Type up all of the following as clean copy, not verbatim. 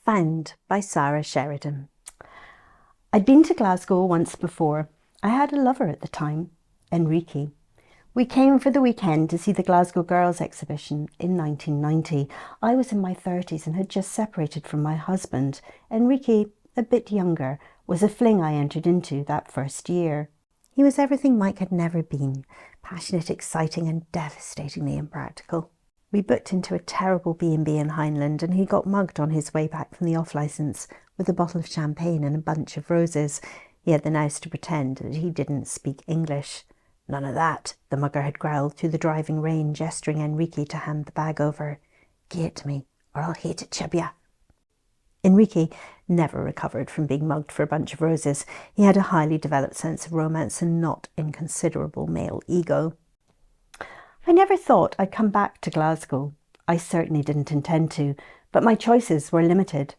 Found by Sara Sheridan. I'd been to Glasgow once before. I had a lover at the time, Enrique. We came for the weekend to see the Glasgow Girls exhibition in 1990. I was in my 30s and had just separated from my husband. Enrique, a bit younger, was a fling I entered into that first year. He was everything Mike had never been, passionate, exciting and devastatingly impractical. We booked into a terrible B&B in Hindland and he got mugged on his way back from the off-licence with a bottle of champagne and a bunch of roses. He had the nous to pretend that he didn't speak English. None of that, the mugger had growled through the driving rain, gesturing Enrique to hand the bag over. "Gie it to me, or I'll hate it, chibia." Enrique never recovered from being mugged for a bunch of roses. He had a highly developed sense of romance and not inconsiderable male ego. I never thought I'd come back to Glasgow. I certainly didn't intend to, but my choices were limited.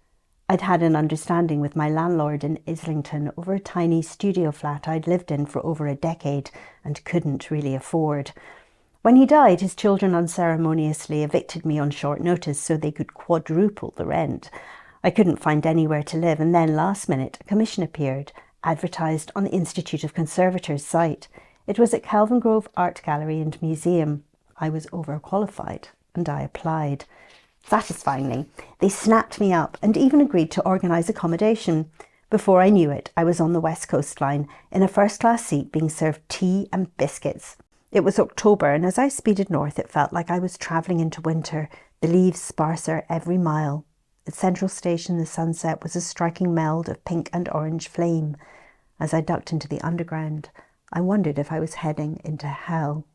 I'd had an understanding with my landlord in Islington over a tiny studio flat I'd lived in for over a decade and couldn't really afford. When he died, his children unceremoniously evicted me on short notice so they could quadruple the rent. I couldn't find anywhere to live, and then last minute a commission appeared, advertised on the Institute of Conservators site. It was at Kelvingrove Art Gallery and Museum. I was overqualified and I applied. Satisfyingly, they snapped me up and even agreed to organise accommodation. Before I knew it, I was on the West Coast Line in a first-class seat being served tea and biscuits. It was October, and as I speeded north it felt like I was travelling into winter, the leaves sparser every mile. At Central Station the sunset was a striking meld of pink and orange flame. As I ducked into the underground, I wondered if I was heading into hell.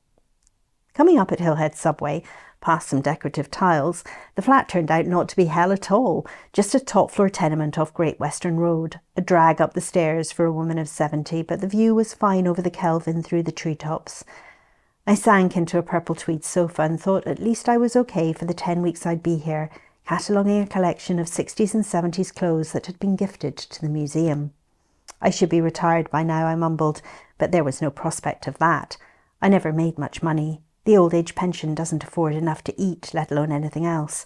Coming up at Hillhead Subway, past some decorative tiles, the flat turned out not to be hell at all, just a top-floor tenement off Great Western Road, a drag up the stairs for a woman of 70, but the view was fine over the Kelvin through the treetops. I sank into a purple tweed sofa and thought at least I was okay for the 10 weeks I'd be here, cataloguing a collection of 60s and 70s clothes that had been gifted to the museum. I should be retired by now, I mumbled, but there was no prospect of that. I never made much money. The old age pension doesn't afford enough to eat, let alone anything else.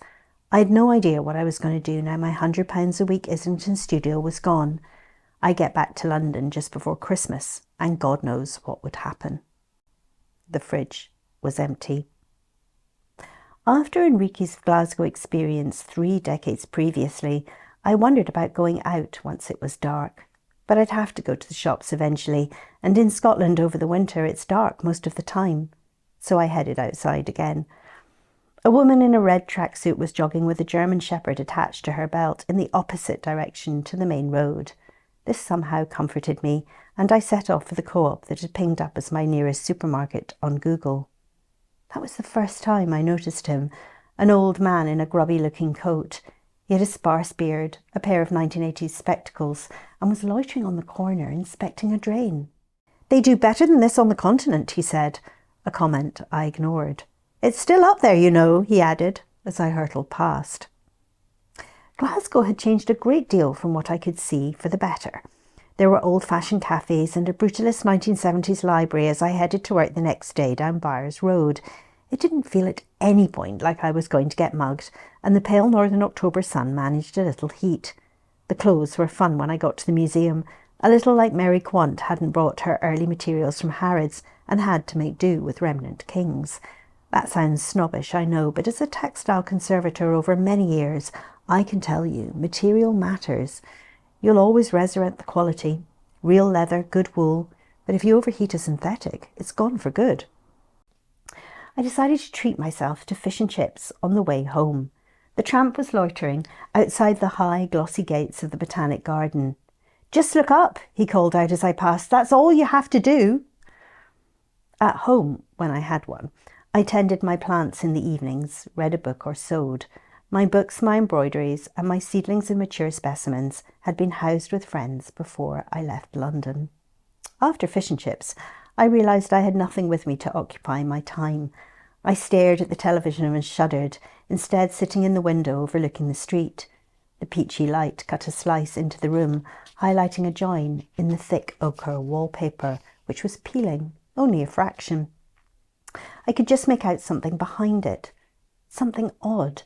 I had no idea what I was going to do now my £100 a week Islington studio was gone. I'd get back to London just before Christmas, and God knows what would happen. The fridge was empty. After Enrique's Glasgow experience 3 decades previously, I wondered about going out once it was dark. But I'd have to go to the shops eventually, and in Scotland over the winter it's dark most of the time. So I headed outside again. A woman in a red tracksuit was jogging with a German shepherd attached to her belt in the opposite direction to the main road. This somehow comforted me, and I set off for the co-op that had pinged up as my nearest supermarket on Google. That was the first time I noticed him, an old man in a grubby-looking coat. He had a sparse beard, a pair of 1980s spectacles, and was loitering on the corner inspecting a drain. "They do better than this on the continent," he said, a comment I ignored. "It's still up there, you know," he added, as I hurtled past. Glasgow had changed a great deal from what I could see for the better. There were old-fashioned cafes and a brutalist 1970s library as I headed to work the next day down Byres Road. It didn't feel at any point like I was going to get mugged, and the pale northern October sun managed a little heat. The clothes were fun when I got to the museum, a little like Mary Quant hadn't brought her early materials from Harrods and had to make do with remnant kings. That sounds snobbish, I know, but as a textile conservator over many years, I can tell you, material matters. You'll always resurrect the quality. Real leather, good wool, but if you overheat a synthetic, it's gone for good. I decided to treat myself to fish and chips on the way home. The tramp was loitering outside the high, glossy gates of the Botanic Garden. "Just look up," he called out as I passed. "That's all you have to do." At home, when I had one, I tended my plants in the evenings, read a book or sewed. My books, my embroideries, and my seedlings and mature specimens had been housed with friends before I left London. After fish and chips, I realised I had nothing with me to occupy my time. I stared at the television and shuddered, instead sitting in the window overlooking the street. The peachy light cut a slice into the room, highlighting a join in the thick ochre wallpaper, which was peeling, only a fraction. I could just make out something behind it, something odd.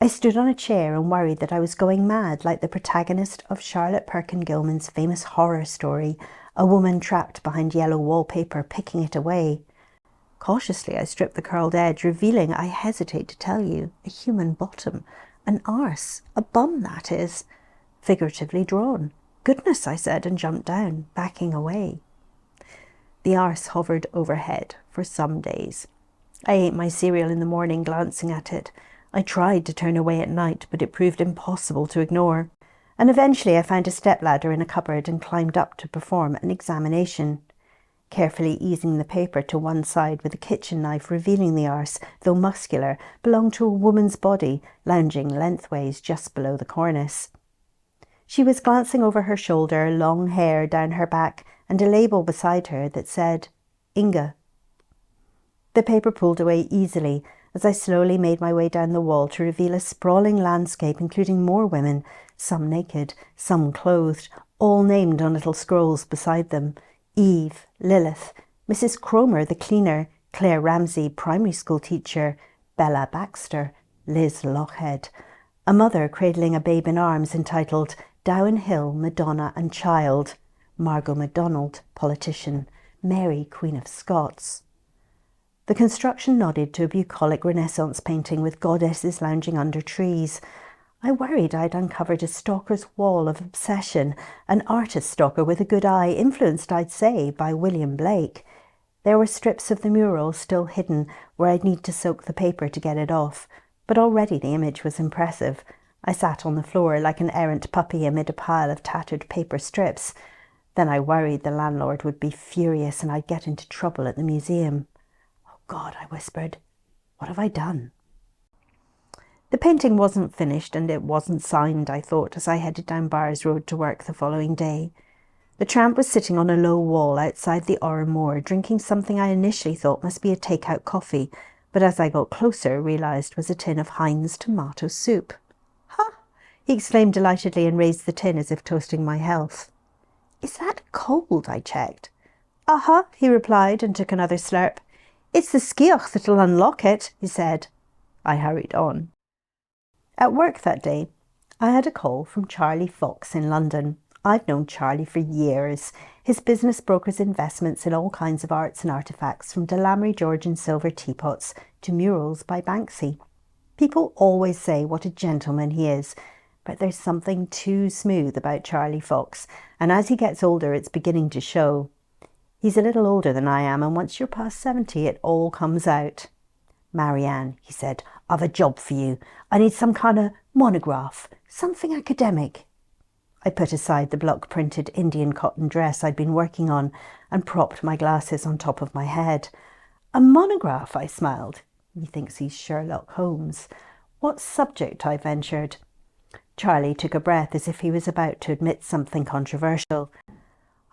I stood on a chair and worried that I was going mad, like the protagonist of Charlotte Perkin Gilman's famous horror story, a woman trapped behind yellow wallpaper picking it away. Cautiously I stripped the curled edge, revealing, I hesitate to tell you, a human bottom, an arse, a bum that is, figuratively drawn. Goodness, I said, and jumped down, backing away. The arse hovered overhead for some days. I ate my cereal in the morning, glancing at it. I tried to turn away at night, but it proved impossible to ignore. And eventually I found a stepladder in a cupboard and climbed up to perform an examination, carefully easing the paper to one side with a kitchen knife, revealing the arse, though muscular, belonged to a woman's body, lounging lengthways just below the cornice. She was glancing over her shoulder, long hair down her back, and a label beside her that said, Inga. The paper pulled away easily as I slowly made my way down the wall to reveal a sprawling landscape including more women, some naked, some clothed, all named on little scrolls beside them. Eve, Lilith, Mrs. Cromer the cleaner, Claire Ramsey, primary school teacher, Bella Baxter, Liz Lochhead, a mother cradling a babe in arms entitled Dowen Hill, Madonna and Child, Margot MacDonald, politician, Mary, Queen of Scots. The construction nodded to a bucolic Renaissance painting with goddesses lounging under trees. I worried I'd uncovered a stalker's wall of obsession, an artist stalker with a good eye, influenced, I'd say, by William Blake. There were strips of the mural still hidden where I'd need to soak the paper to get it off, but already the image was impressive. I sat on the floor like an errant puppy amid a pile of tattered paper strips. Then I worried the landlord would be furious and I'd get into trouble at the museum. Oh God, I whispered, what have I done? The painting wasn't finished and it wasn't signed, I thought, as I headed down Byres Road to work the following day. The tramp was sitting on a low wall outside the Oran Moor, drinking something I initially thought must be a take-out coffee, but as I got closer realised was a tin of Heinz tomato soup. Ha! He exclaimed delightedly and raised the tin as if toasting my health. Is that cold? I checked. Uh-huh, he replied and took another slurp. It's the skeoch that'll unlock it, he said. I hurried on. At work that day, I had a call from Charlie Fox in London. I've known Charlie for years. His business brokers investments in all kinds of arts and artefacts, from Delamere Georgian silver teapots to murals by Banksy. People always say what a gentleman he is, but there's something too smooth about Charlie Fox, and as he gets older it's beginning to show. He's a little older than I am, and once you're past 70 it all comes out. Marianne, he said, I've a job for you. I need some kind of monograph, something academic. I put aside the block-printed Indian cotton dress I'd been working on and propped my glasses on top of my head. A monograph, I smiled. He thinks he's Sherlock Holmes. What subject? I ventured. Charlie took a breath as if he was about to admit something controversial.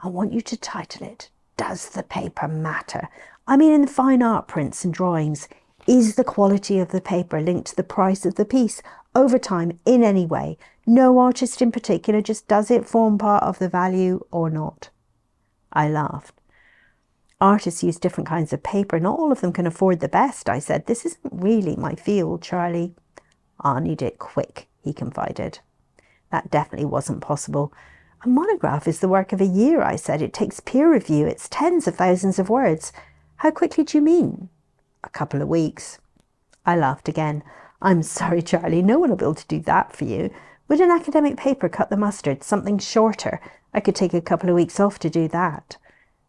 I want you to title it, Does the Paper Matter? I mean in the fine art prints and drawings. Is the quality of the paper linked to the price of the piece over time in any way? No artist in particular, just does it form part of the value or not? I laughed. Artists use different kinds of paper. Not all of them can afford the best, I said. This isn't really my field, Charlie. I need it quick, he confided. That definitely wasn't possible. A monograph is the work of a year, I said. It takes peer review. It's tens of thousands of words. How quickly do you mean? A couple of weeks. I laughed again. I'm sorry, Charlie. No one will be able to do that for you. Would an academic paper cut the mustard? Something shorter. I could take a couple of weeks off to do that.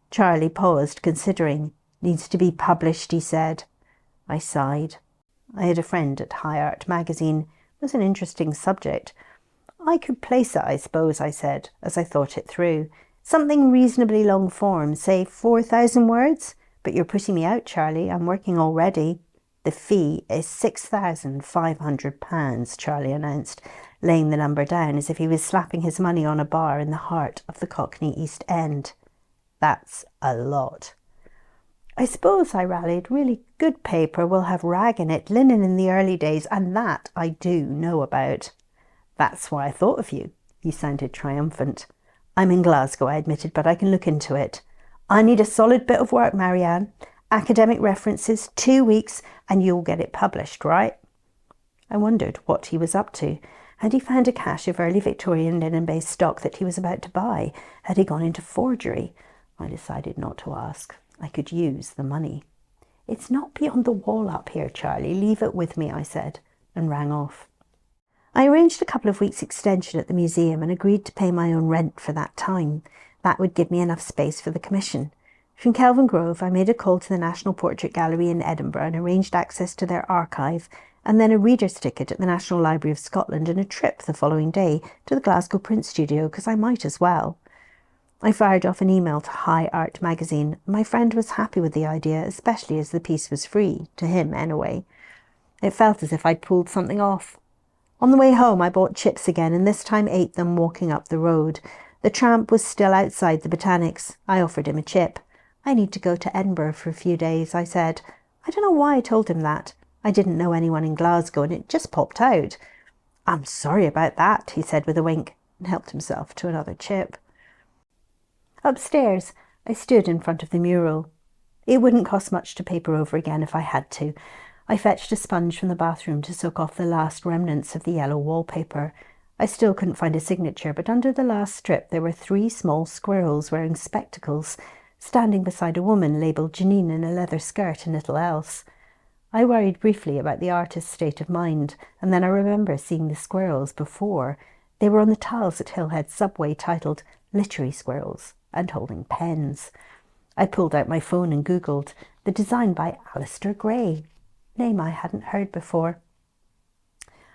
Charlie paused, considering. Needs to be published, he said. I sighed. I had a friend at High Art magazine. It was an interesting subject. I could place it, I suppose, I said, as I thought it through. Something reasonably long form, say 4,000 words? But you're putting me out, Charlie. I'm working already. The fee is £6,500, Charlie announced, laying the number down as if he was slapping his money on a bar in the heart of the Cockney East End. That's a lot. I suppose, I rallied, really good paper will have rag in it, linen in the early days, and that I do know about. That's why I thought of you. He sounded triumphant. I'm in Glasgow, I admitted, but I can look into it. I need a solid bit of work, Marianne. Academic references, 2 weeks, and you'll get it published, right? I wondered what he was up to. Had he found a cache of early Victorian linen-based stock that he was about to buy? Had he gone into forgery? I decided not to ask. I could use the money. "It's not beyond the wall up here, Charlie. Leave it with me," I said, and rang off. I arranged a couple of weeks' extension at the museum and agreed to pay my own rent for that time. That would give me enough space for the commission. From Kelvin Grove, I made a call to the National Portrait Gallery in Edinburgh and arranged access to their archive, and then a reader's ticket at the National Library of Scotland and a trip the following day to the Glasgow print studio, because I might as well. I fired off an email to High Art magazine. My friend was happy with the idea, especially as the piece was free, to him anyway. It felt as if I'd pulled something off. On the way home, I bought chips again, and this time ate them walking up the road. The tramp was still outside the Botanics. I offered him a chip. "I need to go to Edinburgh for a few days," I said. I don't know why I told him that. I didn't know anyone in Glasgow, and it just popped out. "I'm sorry about that," he said with a wink, and helped himself to another chip. Upstairs, I stood in front of the mural. It wouldn't cost much to paper over again if I had to. I fetched a sponge from the bathroom to soak off the last remnants of the yellow wallpaper. I still couldn't find a signature, but under the last strip there were 3 small squirrels wearing spectacles, standing beside a woman labelled Janine in a leather skirt and little else. I worried briefly about the artist's state of mind, and then I remember seeing the squirrels before. They were on the tiles at Hillhead Subway, titled "Literary Squirrels," and holding pens. I pulled out my phone and Googled the design by Alasdair Gray, name I hadn't heard before.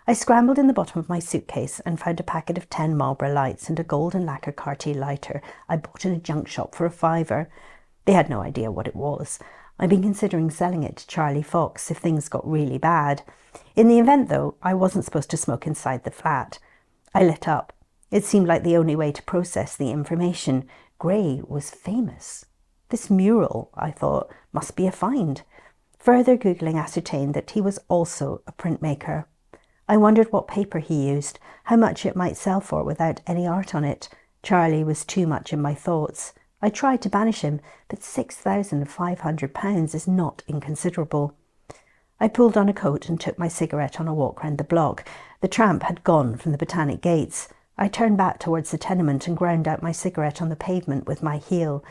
I scrambled in the bottom of my suitcase and found a packet of 10 Marlborough lights and a golden lacquer Cartier lighter I bought in a junk shop for £5. They had no idea what it was. I'd been considering selling it to Charlie Fox if things got really bad. In the event, though, I wasn't supposed to smoke inside the flat. I lit up. It seemed like the only way to process the information. Gray was famous. This mural, I thought, must be a find. Further Googling ascertained that he was also a printmaker. I wondered what paper he used, how much it might sell for without any art on it. Charlie was too much in my thoughts. I tried to banish him, but £6,500 is not inconsiderable. I pulled on a coat and took my cigarette on a walk round the block. The tramp had gone from the Botanic gates. I turned back towards the tenement and ground out my cigarette on the pavement with my heel.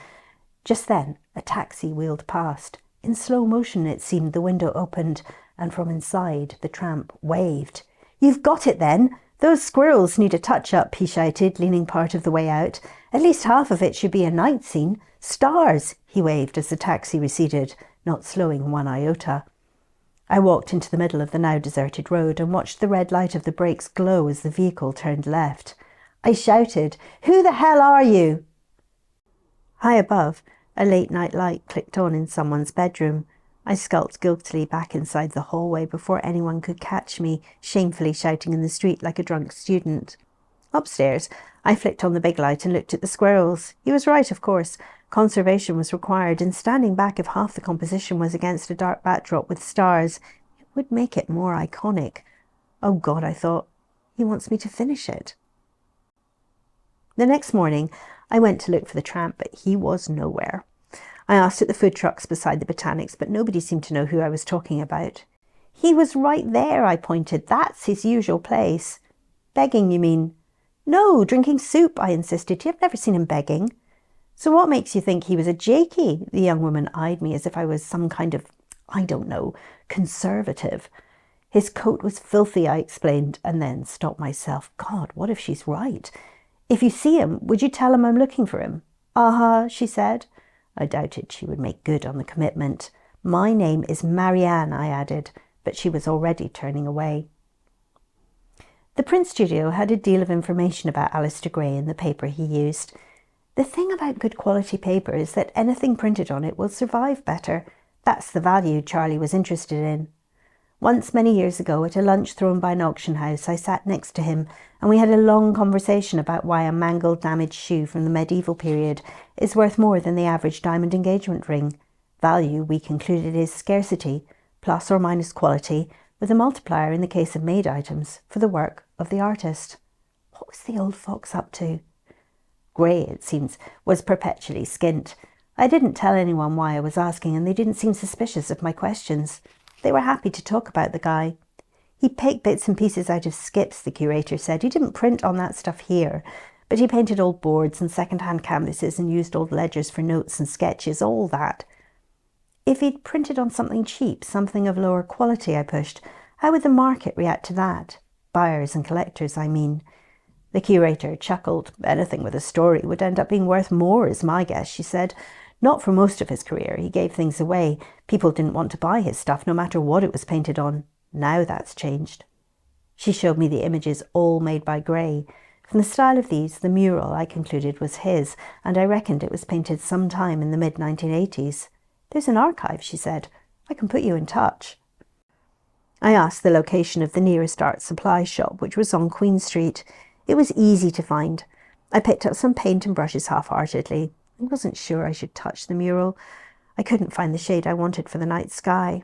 Just then, a taxi wheeled past. In slow motion, it seemed. The window opened, and from inside the tramp waved. "You've got it, then! Those squirrels need a touch-up," he shouted, leaning part of the way out. "At least half of it should be a night scene. Stars!" he waved as the taxi receded, not slowing 1 iota. I walked into the middle of the now deserted road and watched the red light of the brakes glow as the vehicle turned left. I shouted, "Who the hell are you?" High above, a late-night light clicked on in someone's bedroom. I skulked guiltily back inside the hallway before anyone could catch me, shamefully shouting in the street like a drunk student. Upstairs, I flicked on the big light and looked at the squirrels. He was right, of course. Conservation was required, and standing back if half the composition was against a dark backdrop with stars, it would make it more iconic. Oh God, I thought, he wants me to finish it. The next morning, I went to look for the tramp, but he was nowhere. I asked at the food trucks beside the Botanics, but nobody seemed to know who I was talking about. "He was right there," I pointed. "That's his usual place." "Begging, you mean?" "No, drinking soup," I insisted. "You've never seen him begging." "So what makes you think he was a jakey?" The young woman eyed me as if I was some kind of, I don't know, conservative. "His coat was filthy," I explained, and then stopped myself. God, what if she's right? "If you see him, would you tell him I'm looking for him?" "Uh-huh," she said. I doubted she would make good on the commitment. "My name is Marianne," I added, but she was already turning away. The print studio had a deal of information about Alasdair Gray in the paper he used. The thing about good quality paper is that anything printed on it will survive better. That's the value Charlie was interested in. Once, many years ago, at a lunch thrown by an auction house, I sat next to him, and we had a long conversation about why a mangled, damaged shoe from the medieval period is worth more than the average diamond engagement ring. Value, we concluded, is scarcity, plus or minus quality, with a multiplier in the case of made items for the work of the artist. What was the old fox up to? Gray, it seems, was perpetually skint. I didn't tell anyone why I was asking, and they didn't seem suspicious of my questions. They were happy to talk about the guy. He picked bits and pieces out of skips, the curator said. He didn't print on that stuff here, but he painted old boards and second-hand canvases and used old ledgers for notes and sketches, all that. If he'd printed on something cheap, something of lower quality, I pushed, how would the market react to that? Buyers and collectors, I mean. The curator chuckled. Anything with a story would end up being worth more, is my guess, she said. Not for most of his career. He gave things away. People didn't want to buy his stuff, no matter what it was painted on. Now that's changed. She showed me the images, all made by Gray. From the style of these, the mural, I concluded, was his, and I reckoned it was painted sometime in the mid-1980s. There's an archive, she said. I can put you in touch. I asked the location of the nearest art supply shop, which was on Queen Street. It was easy to find. I picked up some paint and brushes half-heartedly. I wasn't sure I should touch the mural. I couldn't find the shade I wanted for the night sky.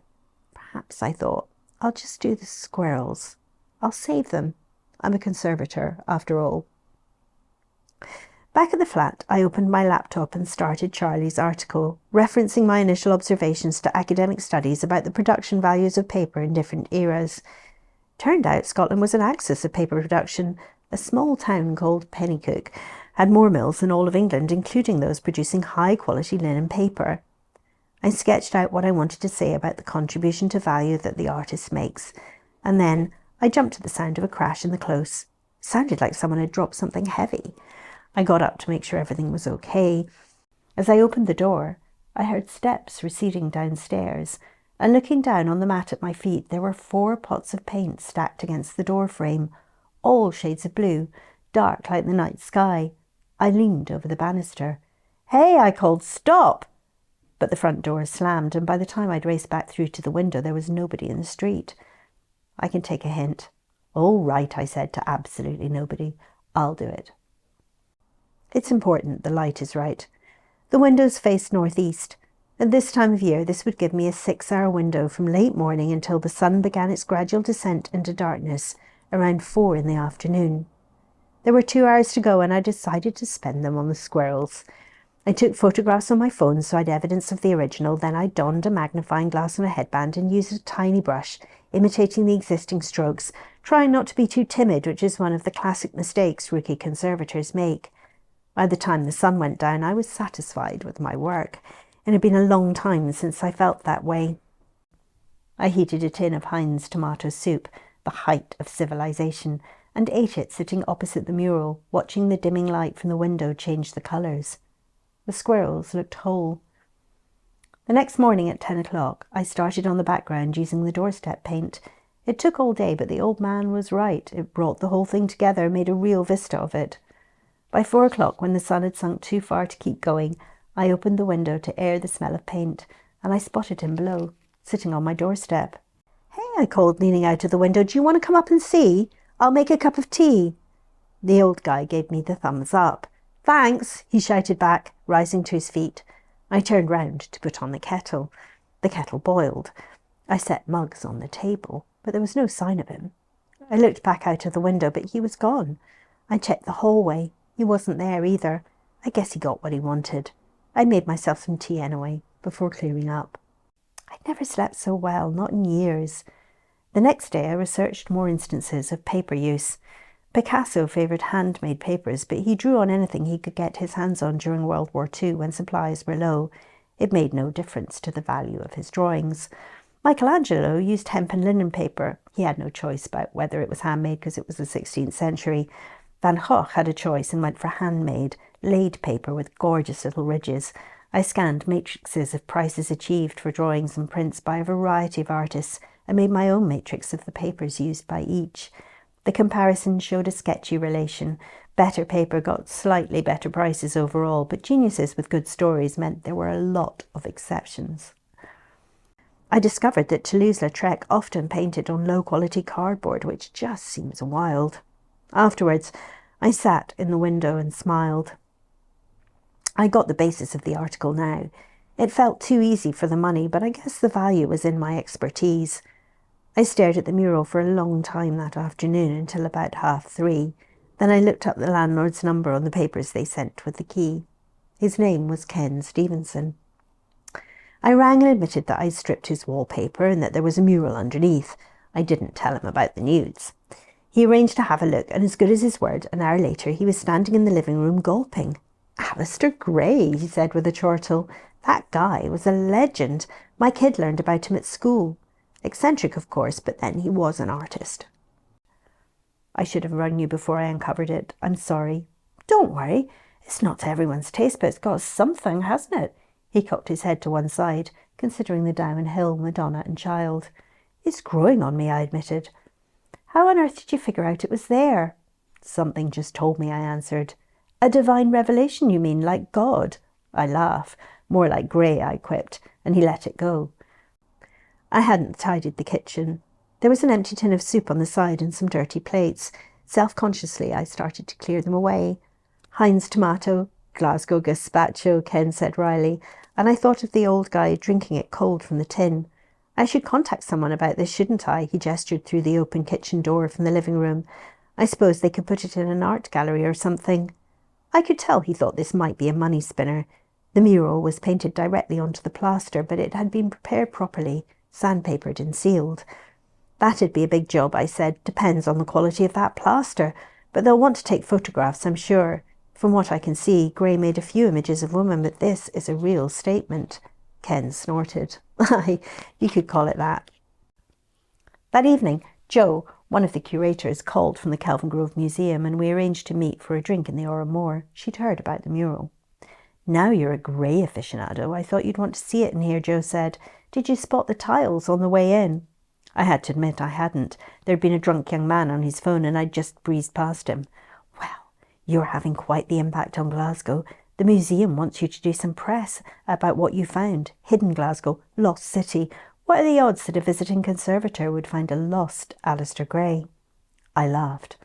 Perhaps, I thought, I'll just do the squirrels. I'll save them. I'm a conservator, after all. Back at the flat, I opened my laptop and started Charlie's article, referencing my initial observations to academic studies about the production values of paper in different eras. Turned out Scotland was an axis of paper production. A small town called Pennycook had more mills than all of England, including those producing high-quality linen paper. I sketched out what I wanted to say about the contribution to value that the artist makes, and then I jumped to the sound of a crash in the close. It sounded like someone had dropped something heavy. I got up to make sure everything was okay. As I opened the door, I heard steps receding downstairs, and looking down on the mat at my feet, there were 4 pots of paint stacked against the door frame, all shades of blue, dark like the night sky. I leaned over the banister. "Hey," I called, "stop!" But the front door slammed, and by the time I'd raced back through to the window, there was nobody in the street. I can take a hint. "All right," I said to absolutely nobody. "I'll do it." It's important the light is right. The windows face northeast. At this time of year, this would give me a 6-hour window from late morning until the sun began its gradual descent into darkness around 4 in the afternoon. There were 2 hours to go, and I decided to spend them on the squirrels. I took photographs on my phone so I'd evidence of the original. Then I donned a magnifying glass and a headband and used a tiny brush, imitating the existing strokes, trying not to be too timid, which is one of the classic mistakes rookie conservators make. By the time the sun went down, I was satisfied with my work. It had been a long time since I felt that way. I heated a tin of Heinz tomato soup, the height of civilization, and ate it sitting opposite the mural, watching the dimming light from the window change the colours. The squirrels looked whole. The next morning at 10 o'clock, I started on the background using the doorstep paint. It took all day, but the old man was right. It brought the whole thing together, made a real vista of it. By 4 o'clock, when the sun had sunk too far to keep going, I opened the window to air the smell of paint, and I spotted him below, sitting on my doorstep. "Hey," I called, leaning out of the window, "do you want to come up and see? I'll make a cup of tea." The old guy gave me the thumbs up. "Thanks," he shouted back, rising to his feet. I turned round to put on the kettle. The kettle boiled. I set mugs on the table, but there was no sign of him. I looked back out of the window, but he was gone. I checked the hallway. He wasn't there either. I guess he got what he wanted. I made myself some tea anyway, before clearing up. I'd never slept so well, not in years. The next day I researched more instances of paper use. Picasso favoured handmade papers, but he drew on anything he could get his hands on during World War II when supplies were low. It made no difference to the value of his drawings. Michelangelo used hemp and linen paper. He had no choice about whether it was handmade because it was the 16th century. Van Gogh had a choice and went for handmade, laid paper with gorgeous little ridges. I scanned matrices of prices achieved for drawings and prints by a variety of artists and made my own matrix of the papers used by each. The comparison showed a sketchy relation. Better paper got slightly better prices overall, but geniuses with good stories meant there were a lot of exceptions. I discovered that Toulouse-Lautrec often painted on low-quality cardboard, which just seems wild. Afterwards, I sat in the window and smiled. I got the basis of the article now. It felt too easy for the money, but I guess the value was in my expertise. I stared at the mural for a long time that afternoon until about 3:30. Then I looked up the landlord's number on the papers they sent with the key. His name was Ken Stevenson. I rang and admitted that I'd stripped his wallpaper and that there was a mural underneath. I didn't tell him about the nudes. He arranged to have a look, and as good as his word, an hour later he was standing in the living room gulping. "Alasdair Gray," he said with a chortle. "That guy was a legend. My kid learned about him at school. Eccentric, of course, but then he was an artist." "I should have rung you before I uncovered it. I'm sorry." "Don't worry. It's not to everyone's taste, but it's got something, hasn't it?" He cocked his head to one side, considering the downhill Madonna and Child. "It's growing on me," I admitted. "How on earth did you figure out it was there?" "Something just told me," I answered. "A divine revelation, you mean, like God?" I laughed. "More like Gray," I quipped, and he let it go. I hadn't tidied the kitchen. There was an empty tin of soup on the side and some dirty plates. Self-consciously, I started to clear them away. "Heinz tomato, Glasgow gazpacho," Ken said wryly, and I thought of the old guy drinking it cold from the tin. "I should contact someone about this, shouldn't I?" He gestured through the open kitchen door from the living room. "I suppose they could put it in an art gallery or something." I could tell he thought this might be a money spinner. The mural was painted directly onto the plaster, but it had been prepared properly, sandpapered and sealed. "That'd be a big job," I said. "Depends on the quality of that plaster. But they'll want to take photographs, I'm sure. From what I can see, Gray made a few images of women, but this is a real statement." Ken snorted. "Aye, you could call it that." That evening, Joe, one of the curators, called from the Kelvin Grove Museum, and we arranged to meet for a drink in the Ora Moor. She'd heard about the mural. "Now you're a Gray aficionado. I thought you'd want to see it in here," Joe said. "Did you spot the tiles on the way in?" I had to admit I hadn't. There'd been a drunk young man on his phone, and I'd just breezed past him. "Well, you're having quite the impact on Glasgow. The museum wants you to do some press about what you found. Hidden Glasgow, lost city. What are the odds that a visiting conservator would find a lost Alasdair Gray?" I laughed.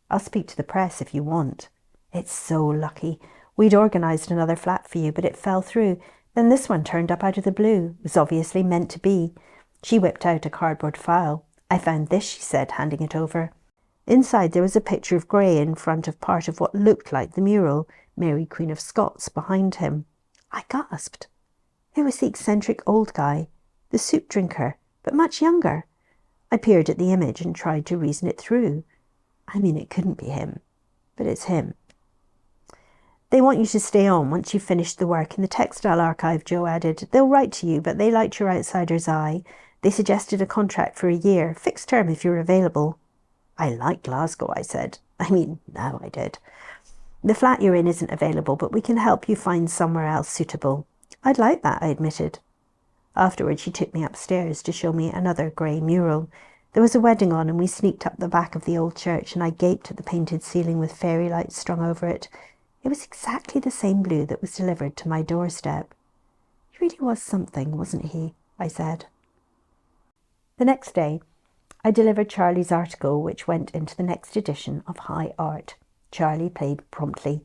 "I'll speak to the press if you want." "It's so lucky. We'd organised another flat for you, but it fell through. Then this one turned up out of the blue. It was obviously meant to be." She whipped out a cardboard file. "I found this," she said, handing it over. Inside there was a picture of Gray in front of part of what looked like the mural, Mary Queen of Scots behind him. I gasped. It was the eccentric old guy, the soup drinker, but much younger. I peered at the image and tried to reason it through. I mean, it couldn't be him, but it's him. "They want you to stay on once you've finished the work in the textile archive," Joe added. "They'll write to you, but they liked your outsider's eye. They suggested a contract for a year, fixed term if you're available." "I like Glasgow," I said. Now I did. "The flat you're in isn't available, but we can help you find somewhere else suitable." "I'd like that," I admitted. Afterwards, she took me upstairs to show me another Gray mural. There was a wedding on, and we sneaked up the back of the old church, and I gaped at the painted ceiling with fairy lights strung over it. It was exactly the same blue that was delivered to my doorstep. "He really was something, wasn't he?" I said. The next day, I delivered Charlie's article, which went into the next edition of High Art. Charlie paid promptly.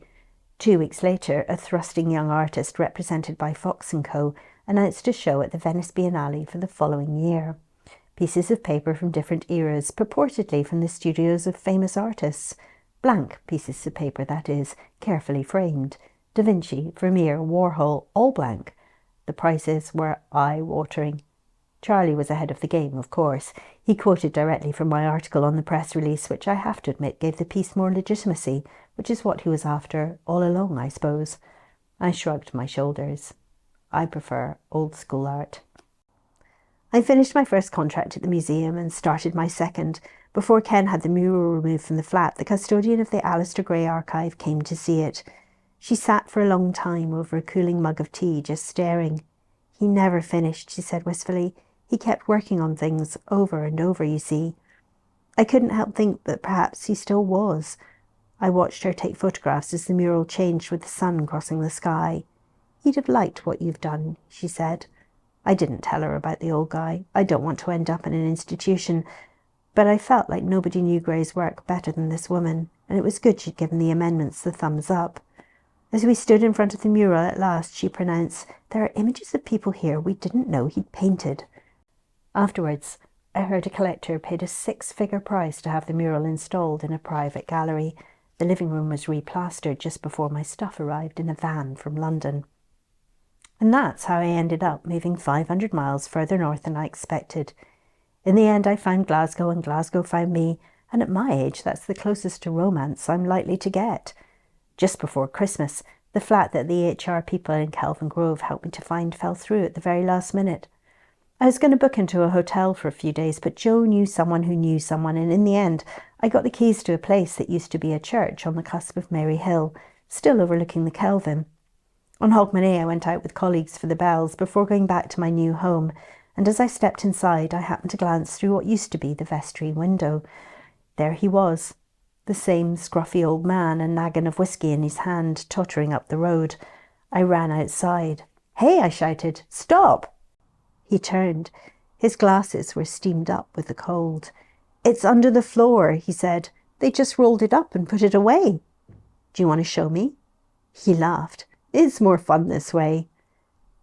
2 weeks later, a thrusting young artist represented by Fox & Co. announced a show at the Venice Biennale for the following year. Pieces of paper from different eras, purportedly from the studios of famous artists. Blank pieces of paper, that is, carefully framed. Da Vinci, Vermeer, Warhol, all blank. The prices were eye-watering. Charlie was ahead of the game, of course. He quoted directly from my article on the press release, which I have to admit gave the piece more legitimacy, which is what he was after all along, I suppose. I shrugged my shoulders. I prefer old-school art. I finished my first contract at the museum and started my second. Before Ken had the mural removed from the flat, the custodian of the Alasdair Gray Archive came to see it. She sat for a long time over a cooling mug of tea, just staring. "He never finished," she said wistfully. "He kept working on things over and over, you see." I couldn't help think that perhaps he still was. I watched her take photographs as the mural changed with the sun crossing the sky. "He'd have liked what you've done," she said. I didn't tell her about the old guy. I don't want to end up in an institution, but I felt like nobody knew Gray's work better than this woman, and it was good she'd given the amendments the thumbs up. As we stood in front of the mural at last, she pronounced, "There are images of people here we didn't know he'd painted." Afterwards, I heard a collector paid a 6-figure price to have the mural installed in a private gallery. The living room was replastered just before my stuff arrived in a van from London. And that's how I ended up moving 500 miles further north than I expected. In the end, I found Glasgow and Glasgow found me, and at my age, that's the closest to romance I'm likely to get. Just before Christmas, the flat that the HR people in Kelvin Grove helped me to find fell through at the very last minute. I was going to book into a hotel for a few days, but Joe knew someone who knew someone, and in the end, I got the keys to a place that used to be a church on the cusp of Mary Hill, still overlooking the Kelvin. On Hogmanay, I went out with colleagues for the bells before going back to my new home, and as I stepped inside, I happened to glance through what used to be the vestry window. There he was, the same scruffy old man, a naggin of whisky in his hand, tottering up the road. I ran outside. "Hey," I shouted, "stop!" He turned. His glasses were steamed up with the cold. "It's under the floor," he said. "They just rolled it up and put it away." "Do you want to show me?" He laughed. "It's more fun this way."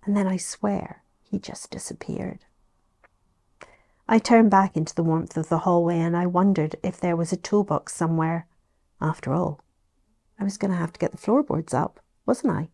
And then I swear he just disappeared. I turned back into the warmth of the hallway and I wondered if there was a toolbox somewhere. After all, I was going to have to get the floorboards up, wasn't I?